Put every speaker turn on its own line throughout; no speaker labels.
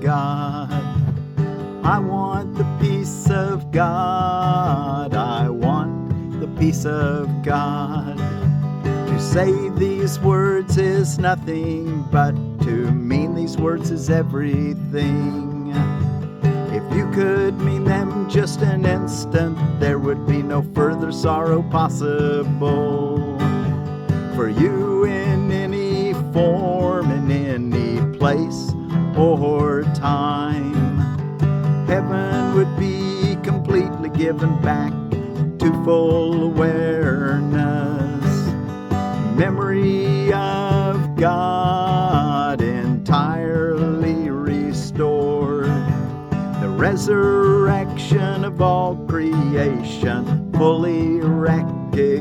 God. I want the peace of God. I want the peace of God. To say these words is nothing, but to mean these words is everything. If you could mean them just an instant, there would be no further sorrow possible. For you in any form, in any place or time, heaven would be completely given back to full awareness. Memory of God entirely restored. The resurrection of all creation fully recognized.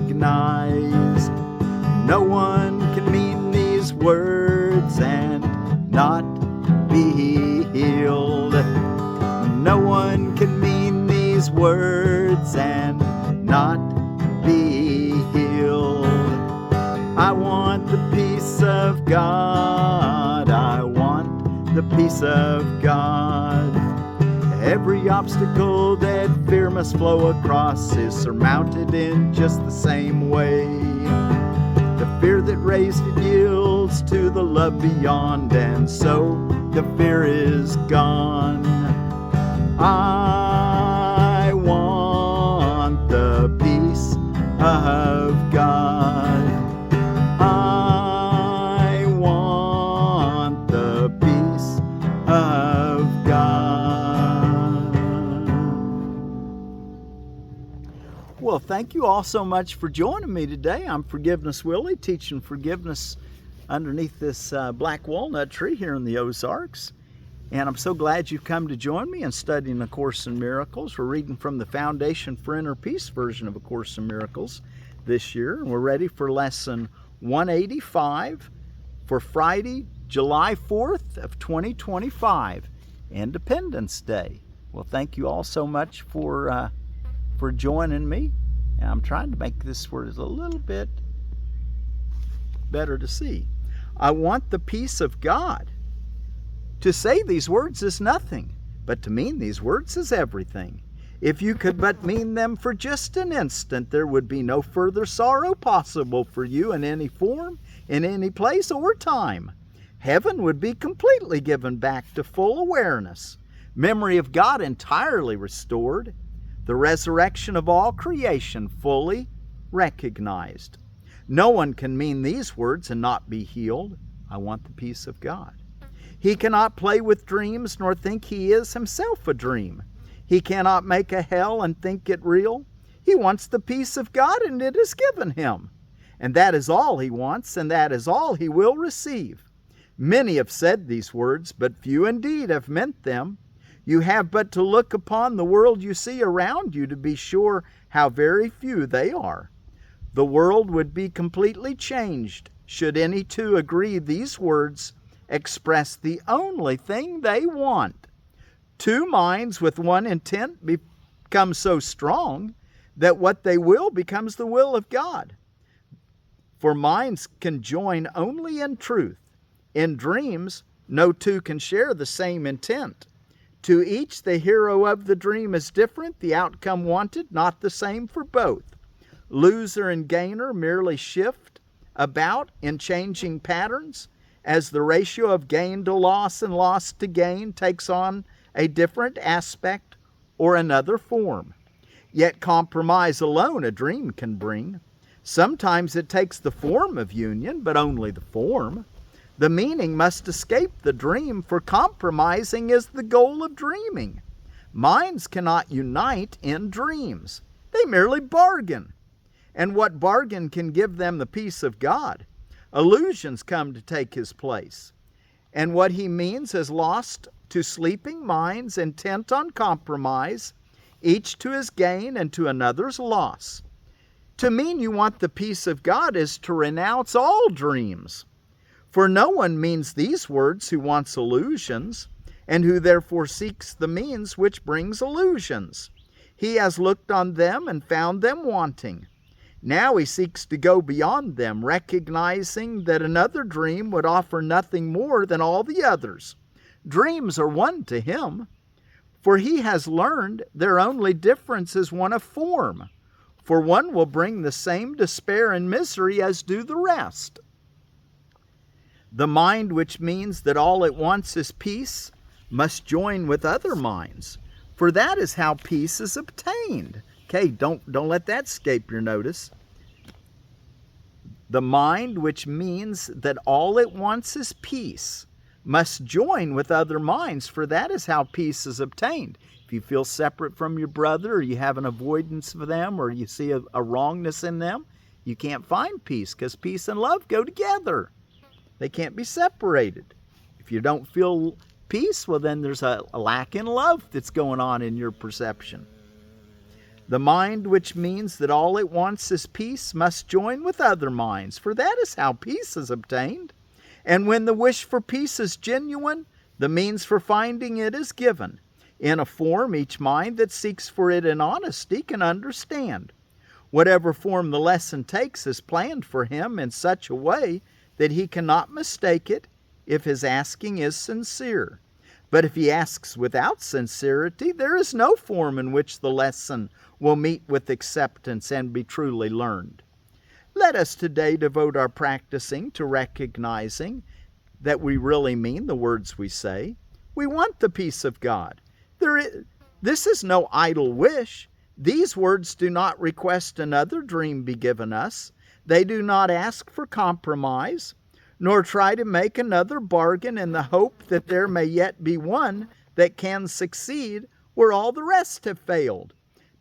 No one can mean these words and not be healed. No one can mean these words and not be healed. I want the peace of God. I want the peace of God. Every obstacle that fear must flow across is surmounted in just the same way. The fear that raised it yields to the love beyond, and so the fear is gone. I want the peace of God. I want the peace of God. Well, thank you all so much for joining me today. I'm Forgiveness Willie, teaching forgiveness underneath this black walnut tree here in the Ozarks. And I'm so glad you've come to join me in studying A Course in Miracles. We're reading from the Foundation for Inner Peace version of A Course in Miracles this year. And we're ready for lesson 185 for Friday, July 4th of 2025, Independence Day. Well, thank you all so much for joining me. And I'm trying to make this word a little bit better to see. I want the peace of God. To say these words is nothing, but to mean these words is everything. If you could but mean them for just an instant, there would be no further sorrow possible for you in any form, in any place or time. Heaven would be completely given back to full awareness. Memory of God entirely restored. The resurrection of all creation fully recognized. No one can mean these words and not be healed. I want the peace of God. He cannot play with dreams nor think he is himself a dream. He cannot make a hell and think it real. He wants the peace of God, and it is given him. And that is all he wants, and that is all he will receive. Many have said these words, but few indeed have meant them. You have but to look upon the world you see around you to be sure how very few they are. The world would be completely changed should any two agree these words express the only thing they want. Two minds with one intent become so strong that what they will becomes the will of God. For minds can join only in truth. In dreams, no two can share the same intent. To each, the hero of the dream is different, the outcome wanted not the same for both. Loser and gainer merely shift about in changing patterns as the ratio of gain to loss and loss to gain takes on a different aspect or another form. Yet compromise alone a dream can bring. Sometimes it takes the form of union, but only the form. The meaning must escape the dream, for compromising is the goal of dreaming. Minds cannot unite in dreams. They merely bargain. And what bargain can give them the peace of God? Illusions come to take his place. And what he means is lost to sleeping minds intent on compromise, each to his gain and to another's loss. To mean you want the peace of God is to renounce all dreams. For no one means these words who wants illusions, and who therefore seeks the means which brings illusions. He has looked on them and found them wanting. Now he seeks to go beyond them, recognizing that another dream would offer nothing more than all the others. Dreams are one to him, for he has learned their only difference is one of form. For one will bring the same despair and misery as do the rest. The mind which means that all it wants is peace must join with other minds, for that is how peace is obtained. Okay, don't let that escape your notice. The mind which means that all it wants is peace must join with other minds, for that is how peace is obtained. If you feel separate from your brother, or you have an avoidance of them, or you see a wrongness in them, you can't find peace, because peace and love go together. They can't be separated. If you don't feel peace, well, then there's a lack in love that's going on in your perception. The mind which means that all it wants is peace must join with other minds, for that is how peace is obtained. And when the wish for peace is genuine, the means for finding it is given. In a form each mind that seeks for it in honesty can understand. Whatever form the lesson takes is planned for him in such a way that he cannot mistake it if his asking is sincere. But if he asks without sincerity, there is no form in which the lesson will meet with acceptance and be truly learned. Let us today devote our practicing to recognizing that we really mean the words we say. We want the peace of God. This is no idle wish. These words do not request another dream be given us. They do not ask for compromise, nor try to make another bargain in the hope that there may yet be one that can succeed where all the rest have failed.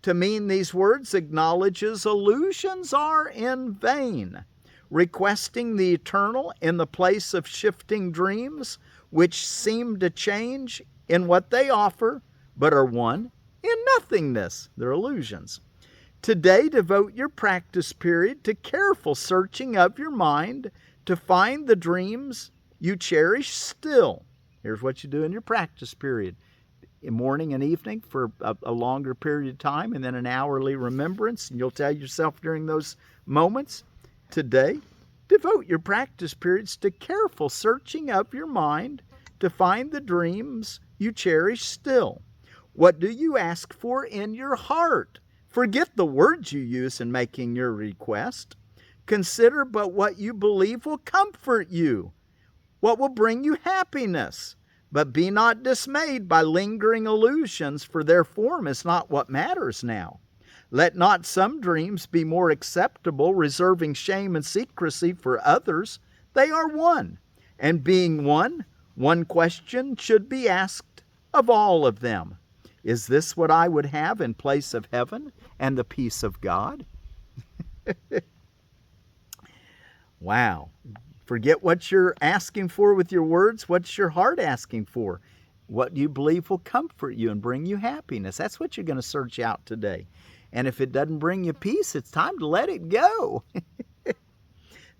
To mean these words acknowledges illusions are in vain, requesting the eternal in the place of shifting dreams, which seem to change in what they offer, but are one in nothingness. They're illusions. Today, devote your practice period to careful searching of your mind to find the dreams you cherish still. Here's what you do in your practice period. In morning and evening for a longer period of time, and then an hourly remembrance, and you'll tell yourself during those moments, today, devote your practice periods to careful searching of your mind to find the dreams you cherish still. What do you ask for in your heart? Forget the words you use in making your request. Consider but what you believe will comfort you, what will bring you happiness. But be not dismayed by lingering illusions, for their form is not what matters now. Let not some dreams be more acceptable, reserving shame and secrecy for others. They are one, and being one question should be asked of all of them. Is this what I would have in place of heaven and the peace of God? Wow. Forget what you're asking for with your words. What's your heart asking for? What do you believe will comfort you and bring you happiness? That's what you're going to search out today. And if it doesn't bring you peace, it's time to let it go.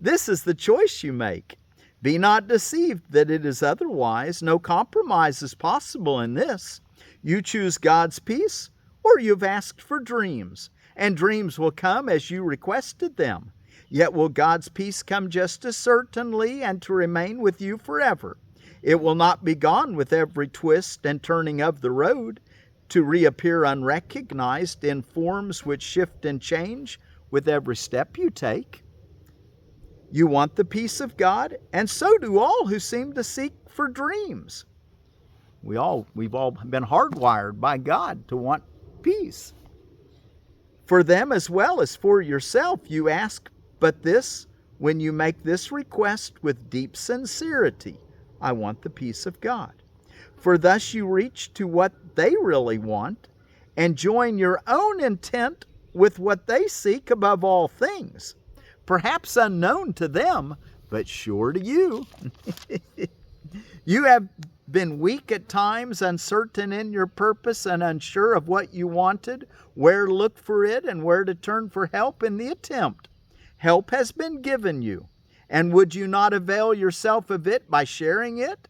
This is the choice you make. Be not deceived that it is otherwise. No compromise is possible in this. You choose God's peace, or you've asked for dreams, and dreams will come as you requested them. Yet will God's peace come just as certainly and to remain with you forever. It will not be gone with every twist and turning of the road, to reappear unrecognized in forms which shift and change with every step you take. You want the peace of God, and so do all who seem to seek for dreams. We've all been hardwired by God to want peace. For them as well as for yourself you ask but this when you make this request with deep sincerity. I want the peace of God. For thus you reach to what they really want and join your own intent with what they seek above all things. Perhaps unknown to them, but sure to you. You have been weak at times, uncertain in your purpose, and unsure of what you wanted, where to look for it, and where to turn for help in the attempt. Help has been given you, and would you not avail yourself of it by sharing it?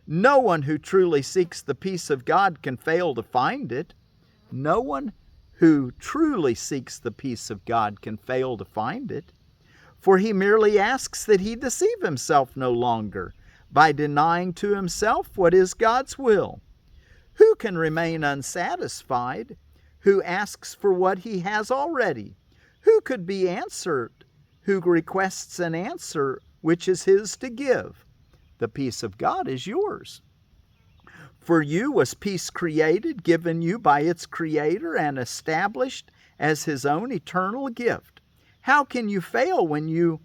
No one who truly seeks the peace of God can fail to find it. No one who truly seeks the peace of God can fail to find it. For he merely asks that he deceive himself no longer, by denying to himself what is God's will. Who can remain unsatisfied who asks for what he has already? Who could be answered who requests an answer which is his to give? The peace of God is yours. For you was peace created, given you by its Creator, and established as His own eternal gift. How can you fail when you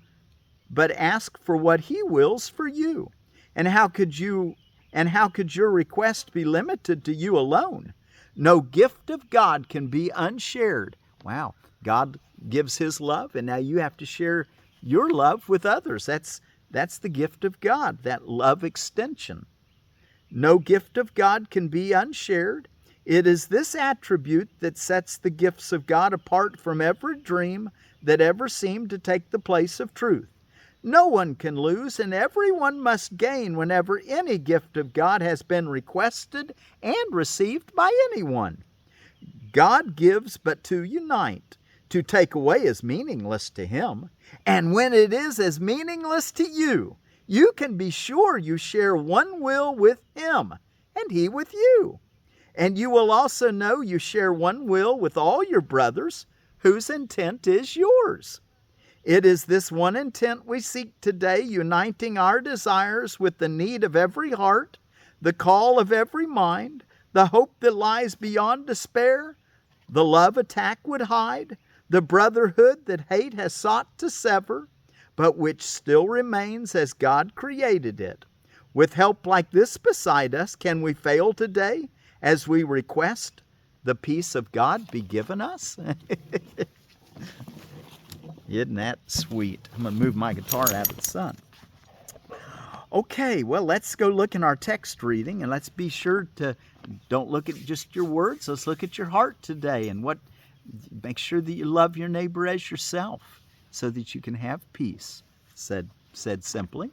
but ask for what He wills for you? And how could your request be limited to you alone? No gift of God can be unshared. Wow, God gives His love, and now you have to share your love with others. That's the gift of God, that love extension. No gift of God can be unshared. It is this attribute that sets the gifts of God apart from every dream that ever seemed to take the place of truth. No one can lose, and everyone must gain whenever any gift of God has been requested and received by anyone. God gives but to unite. To take away is meaningless to Him. And when it is as meaningless to you, you can be sure you share one will with Him, and He with you. And you will also know you share one will with all your brothers, whose intent is yours. It is this one intent we seek today, uniting our desires with the need of every heart, the call of every mind, the hope that lies beyond despair, the love attack would hide, the brotherhood that hate has sought to sever, but which still remains as God created it. With help like this beside us, can we fail today as we request the peace of God be given us? Isn't that sweet? I'm going to move my guitar out of the sun. Okay, well, let's go look in our text reading, and let's be sure to don't look at just your words. Let's look at your heart today, and make sure that you love your neighbor as yourself, so that you can have peace, said simply.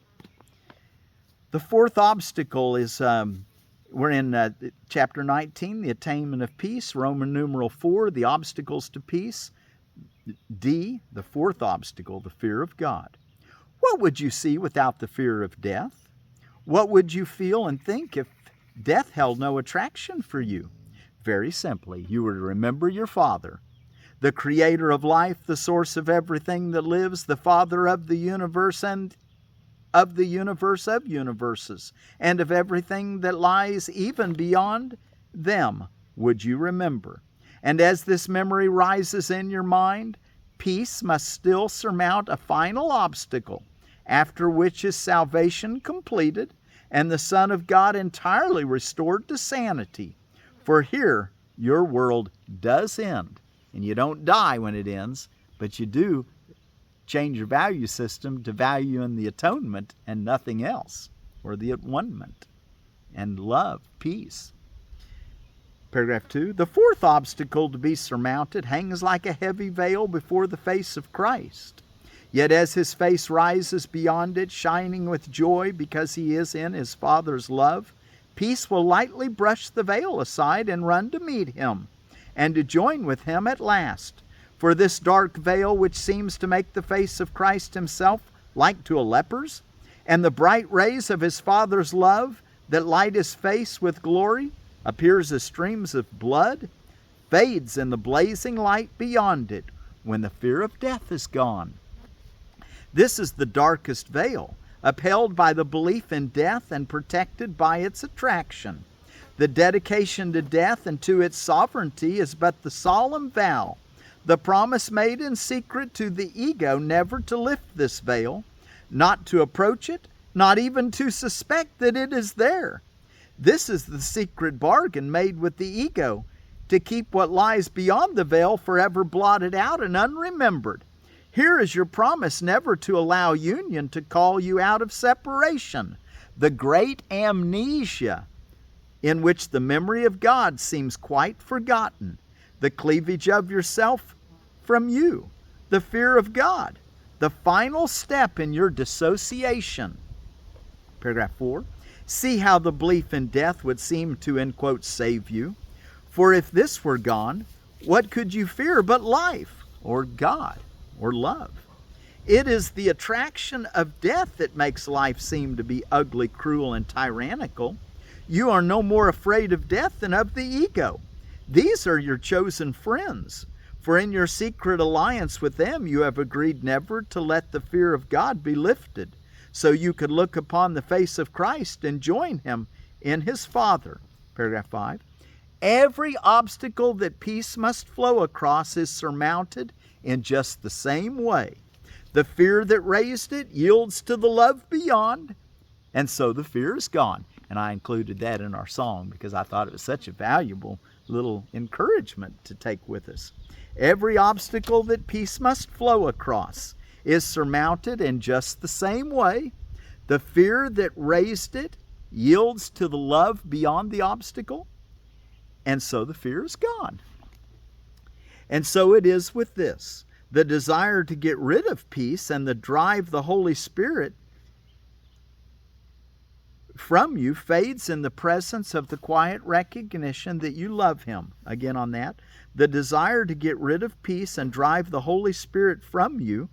The fourth obstacle is, we're in chapter 19, the attainment of peace, Roman numeral 4, the obstacles to peace. D, the fourth obstacle, the fear of God. What would you see without the fear of death? What would you feel and think if death held no attraction for you? Very simply, you were to remember your Father, the Creator of life, the source of everything that lives, the Father of the universe and of the universe of universes, and of everything that lies even beyond them, would you remember. And as this memory rises in your mind, peace must still surmount a final obstacle, after which is salvation completed, and the Son of God entirely restored to sanity. For here, your world does end. And you don't die when it ends, but you do change your value system to value in the atonement and nothing else, or the at-one-ment and love, peace. Paragraph 2, the fourth obstacle to be surmounted hangs like a heavy veil before the face of Christ. Yet as His face rises beyond it, shining with joy because He is in His Father's love, peace will lightly brush the veil aside and run to meet Him, and to join with Him at last. For this dark veil which seems to make the face of Christ Himself like to a leper's, and the bright rays of His Father's love that light His face with glory, appears as streams of blood, fades in the blazing light beyond it when the fear of death is gone. This is the darkest veil, upheld by the belief in death and protected by its attraction. The dedication to death and to its sovereignty is but the solemn vow, the promise made in secret to the ego never to lift this veil, not to approach it, not even to suspect that it is there. This is the secret bargain made with the ego, to keep what lies beyond the veil forever blotted out and unremembered. Here is your promise never to allow union to call you out of separation, the great amnesia in which the memory of God seems quite forgotten, the cleavage of yourself from you, the fear of God, the final step in your dissociation. Paragraph 4. See how the belief in death would seem to, end quote, save you. For if this were gone, what could you fear but life, or God, or love? It is the attraction of death that makes life seem to be ugly, cruel, and tyrannical. You are no more afraid of death than of the ego. These are your chosen friends, for in your secret alliance with them you have agreed never to let the fear of God be lifted, so you could look upon the face of Christ and join him in his Father. Paragraph 5. Every obstacle that peace must flow across is surmounted in just the same way. The fear that raised it yields to the love beyond, and so the fear is gone. And I included that in our song because I thought it was such a valuable little encouragement to take with us. Every obstacle that peace must flow across is surmounted in just the same way. The fear that raised it yields to the love beyond the obstacle, and so the fear is gone. And so it is with this. The desire to get rid of peace and the drive the Holy Spirit from you fades in the presence of the quiet recognition that you love him. Again on that. The desire to get rid of peace and drive the Holy Spirit from you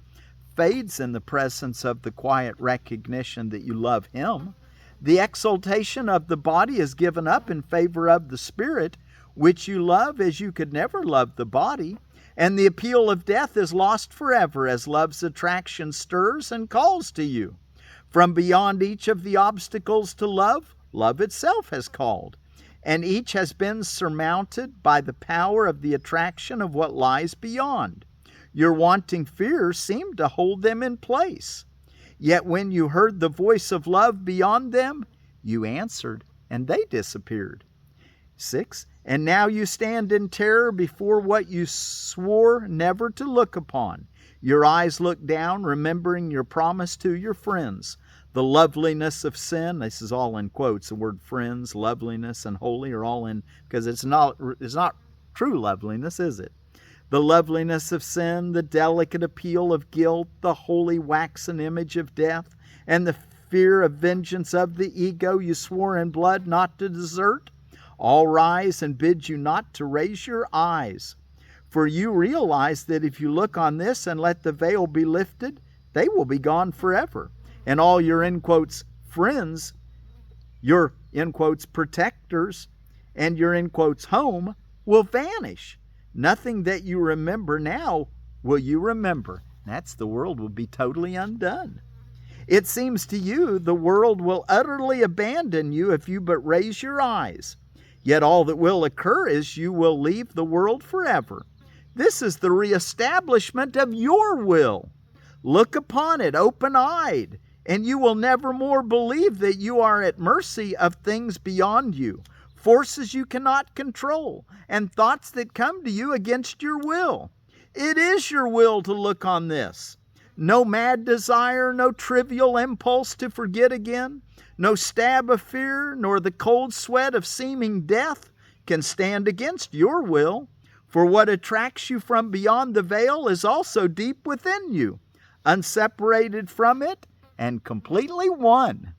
fades in the presence of the quiet recognition that you love him. The exaltation of the body is given up in favor of the Spirit, which you love as you could never love the body. And the appeal of death is lost forever as love's attraction stirs and calls to you. From beyond each of the obstacles to love, love itself has called, and each has been surmounted by the power of the attraction of what lies beyond. Your wanting fears seemed to hold them in place. Yet when you heard the voice of love beyond them, you answered, and they disappeared. 6. And now you stand in terror before what you swore never to look upon. Your eyes look down, remembering your promise to your friends. The loveliness of sin, this is all in quotes, the word friends, loveliness, and holy are all in, because it's not true loveliness, is it? The loveliness of sin, the delicate appeal of guilt, the holy waxen image of death, and the fear of vengeance of the ego you swore in blood not to desert, all rise and bid you not to raise your eyes. For you realize that if you look on this and let the veil be lifted, they will be gone forever. And all your, in quotes, friends, your, in quotes, protectors, and your, in quotes, home will vanish. Nothing that you remember now will you remember. That's the world will be totally undone. It seems to you the world will utterly abandon you if you but raise your eyes. Yet all that will occur is you will leave the world forever. This is the reestablishment of your will. Look upon it open-eyed, and you will never more believe that you are at mercy of things beyond you, forces you cannot control, and thoughts that come to you against your will. It is your will to look on this. No mad desire, no trivial impulse to forget again, no stab of fear, nor the cold sweat of seeming death can stand against your will. For what attracts you from beyond the veil is also deep within you, unseparated from it and completely one.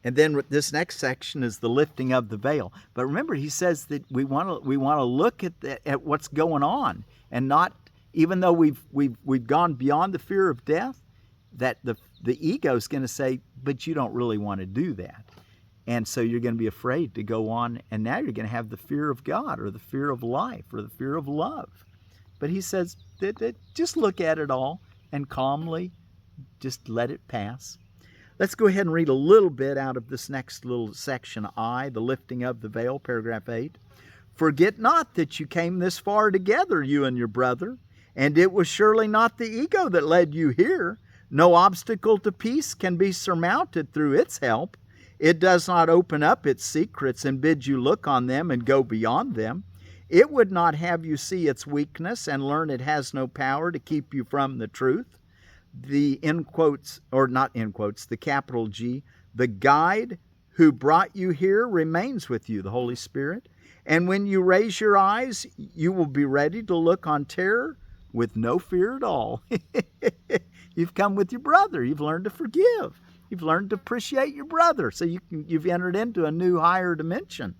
And then this next section is the lifting of the veil. But remember, he says that we want to look at what's going on, and not, even though we've gone beyond the fear of death, that the ego is going to say, but you don't really want to do that. And so you're going to be afraid to go on, and now you're going to have the fear of God, or the fear of life, or the fear of love. But he says that just look at it all and calmly just let it pass. Let's go ahead and read a little bit out of this next little section, I, the lifting of the veil, paragraph 8. Forget not that you came this far together, you and your brother, and it was surely not the ego that led you here. No obstacle to peace can be surmounted through its help. It does not open up its secrets and bid you look on them and go beyond them. It would not have you see its weakness and learn it has no power to keep you from the truth. The in quotes, or not in quotes, the capital G, the guide who brought you here remains with you, the Holy Spirit. And when you raise your eyes, you will be ready to look on terror with no fear at all. You've come with your brother. You've learned to forgive. You've learned to appreciate your brother. So you've entered into a new higher dimension.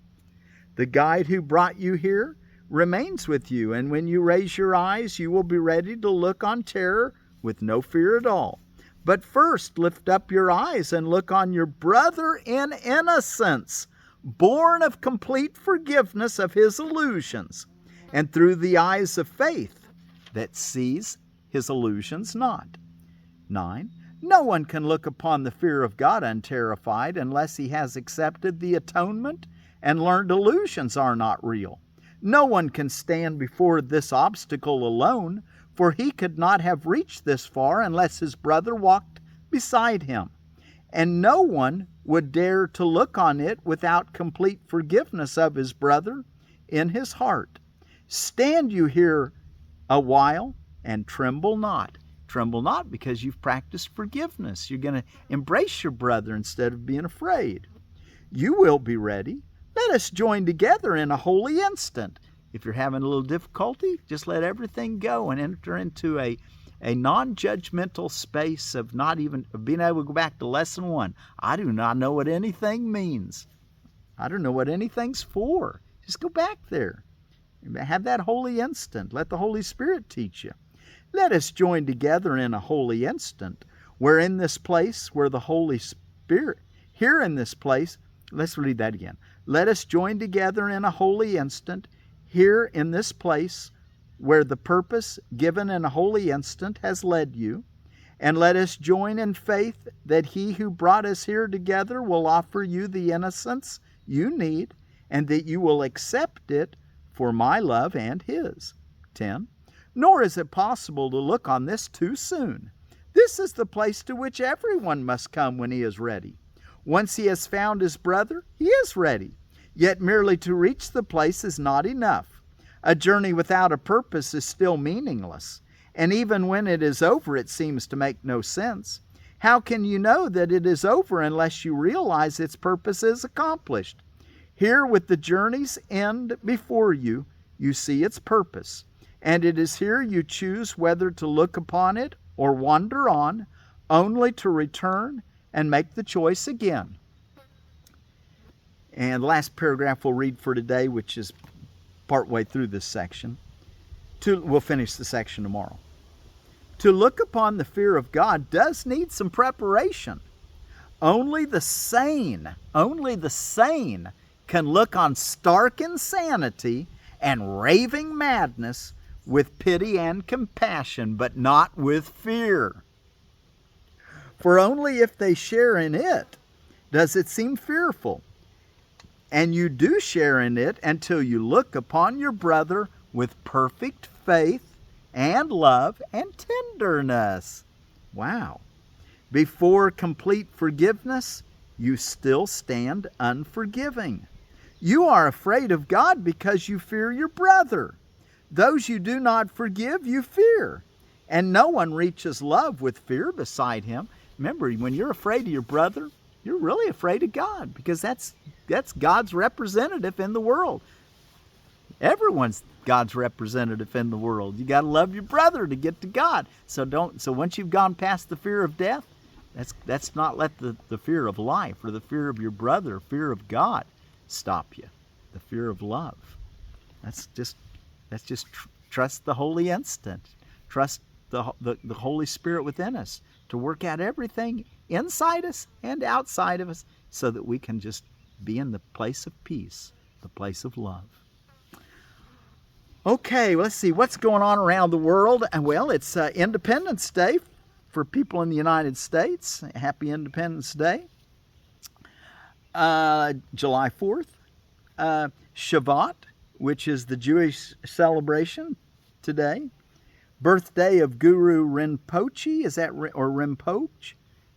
The guide who brought you here remains with you. And when you raise your eyes, you will be ready to look on terror with no fear at all. But first lift up your eyes and look on your brother in innocence, born of complete forgiveness of his illusions, and through the eyes of faith that sees his illusions not. 9. No one can look upon the fear of God unterrified unless he has accepted the atonement and learned illusions are not real. No one can stand before this obstacle alone, for he could not have reached this far unless his brother walked beside him. And no one would dare to look on it without complete forgiveness of his brother in his heart. Stand you here a while and tremble not. Tremble not because you've practiced forgiveness. You're going to embrace your brother instead of being afraid. You will be ready. Let us join together in a holy instant. If you're having a little difficulty, just let everything go and enter into a non-judgmental space of being able to go back to lesson 1. I do not know what anything means. I don't know what anything's for. Just go back there. Have that holy instant. Let the Holy Spirit teach you. Let us join together in a holy instant, where in this place where the Holy Spirit, here in this place, let's read that again. Let us join together in a holy instant, here in this place where the purpose given in a holy instant has led you, and let us join in faith that He who brought us here together will offer you the innocence you need, and that you will accept it for my love and His. 10. Nor is it possible to look on this too soon. This is the place to which everyone must come when he is ready. Once he has found his brother, he is ready. Yet merely to reach the place is not enough. A journey without a purpose is still meaningless, and even when it is over, it seems to make no sense. How can you know that it is over unless you realize its purpose is accomplished? Here, with the journey's end before you, you see its purpose. And it is here you choose whether to look upon it or wander on, only to return and make the choice again. And the last paragraph we'll read for today, which is partway through this section. We'll finish the section tomorrow. To look upon the fear of God does need some preparation. Only the sane can look on stark insanity and raving madness with pity and compassion, but not with fear. For only if they share in it does it seem fearful. And you do share in it until you look upon your brother with perfect faith and love and tenderness. Wow. Before complete forgiveness, you still stand unforgiving. You are afraid of God because you fear your brother. Those you do not forgive, you fear. And no one reaches love with fear beside Him. Remember, when you're afraid of your brother, you're really afraid of God, because that's God's representative in the world. Everyone's God's representative in the world. You got to love your brother to get to God. So once you've gone past the fear of death, that's not let the fear of life or the fear of your brother, fear of God, stop you. The fear of love. That's just trust the holy instant. Trust the Holy Spirit within us to work out everything inside us and outside of us so that we can just be in the place of peace, the place of love. Okay, let's see what's going on around the world. And well, it's Independence Day for people in the United States. Happy Independence Day. July 4th. Shavuot, which is the Jewish celebration today. Birthday of Guru Rinpoche, or Rinpoche,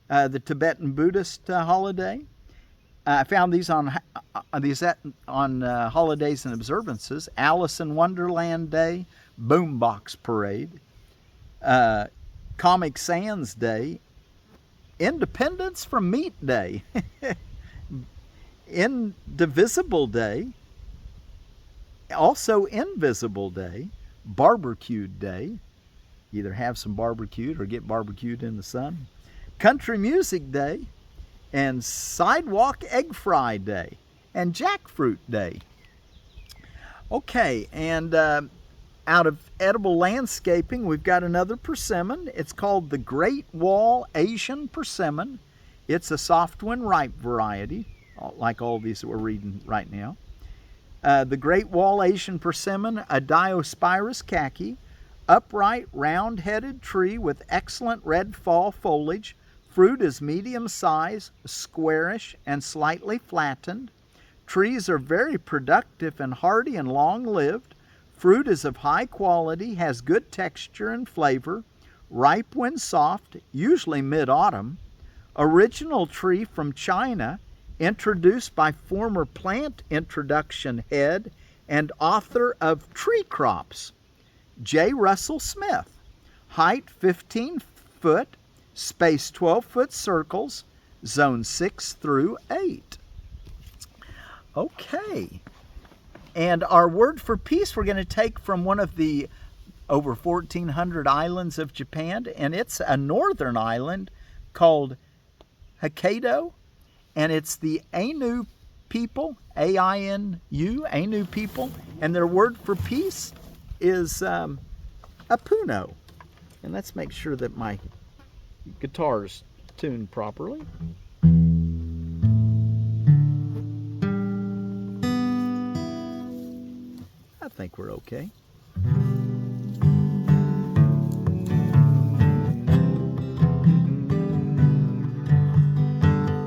the Tibetan Buddhist holiday. I found these on holidays and observances. Alice in Wonderland Day, Boombox Parade, Comic Sans Day, Independence from Meat Day, Indivisible Day, also Invisible Day, Barbecued Day. Either have some barbecued or get barbecued in the sun. Country Music Day, and Sidewalk Egg Fry Day, and Jackfruit Day. Okay, and Out of edible landscaping, we've got another persimmon. It's called the Great Wall Asian Persimmon. It's a soft when ripe variety, like all these that we're reading right now. The Great Wall Asian Persimmon, a Diospyros khaki, upright, round-headed tree with excellent red fall foliage. Fruit is medium size, squarish, and slightly flattened. Trees are very productive and hardy and long-lived. Fruit is of high quality, has good texture and flavor, ripe when soft, usually mid-autumn. Original tree from China, introduced by former plant introduction head and author of Tree Crops, J. Russell Smith. Height 15 foot, space 12-foot circles, zone 6 through 8. Okay. And our word for peace we're going to take from one of the over 1,400 islands of Japan, and it's a northern island called Hokkaido, and it's the Ainu people, A-I-N-U, Ainu people, and their word for peace is Appuno. And let's make sure that my guitar's tuned properly. I think we're okay.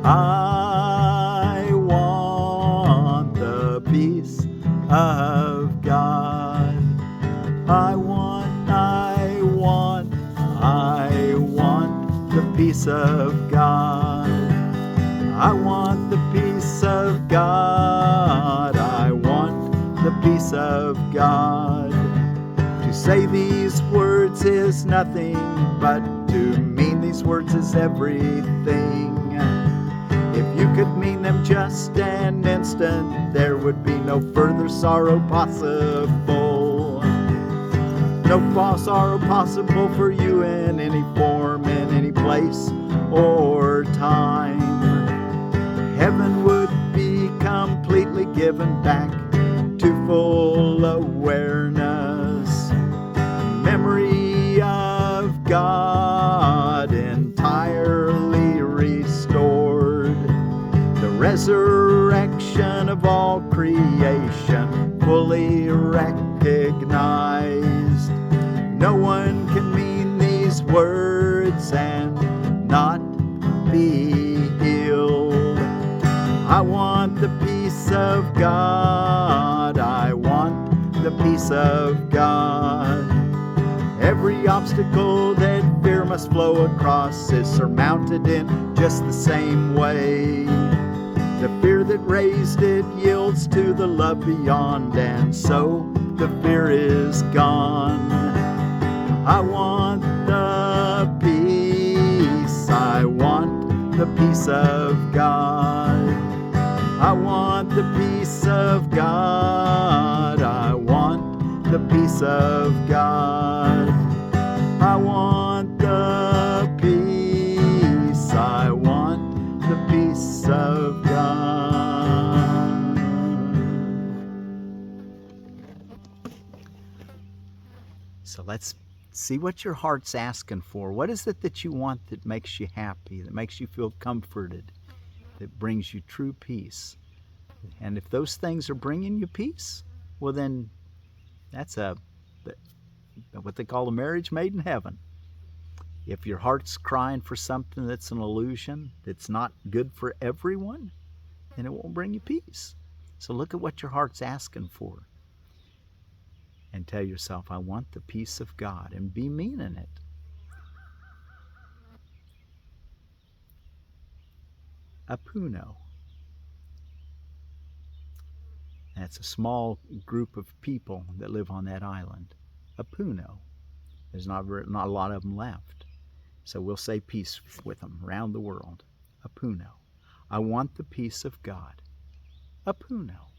I want the peace of God. I want the peace of God. I want the peace of God. I want the peace of God. To say these words is nothing, but to mean these words is everything. If you could mean them just an instant, there would be no further sorrow possible. No sorrow possible for you in any form, in any place or time. Heaven would be completely given back to full awareness. Memory of God entirely restored. The resurrection of all creation fully recognized. No one can mean these words and not be healed. I want the peace of God. I want the peace of God. Every obstacle that fear must flow across is surmounted in just the same way. The fear that raised it yields to the love beyond, and so the fear is gone. I want the peace. I want the peace of God. I want the peace of God. I want the peace of God. I want the peace. I want the peace of God. So let's see what your heart's asking for. What is it that you want that makes you happy, that makes you feel comforted, that brings you true peace? And if those things are bringing you peace, well then that's what they call a marriage made in heaven. If your heart's crying for something that's an illusion, that's not good for everyone, then it won't bring you peace. So look at what your heart's asking for and tell yourself, I want the peace of God, and be meaning it. Appuno. That's a small group of people that live on that island. Appuno. There's not a lot of them left. So we'll say peace with them around the world. Appuno. I want the peace of God. Appuno.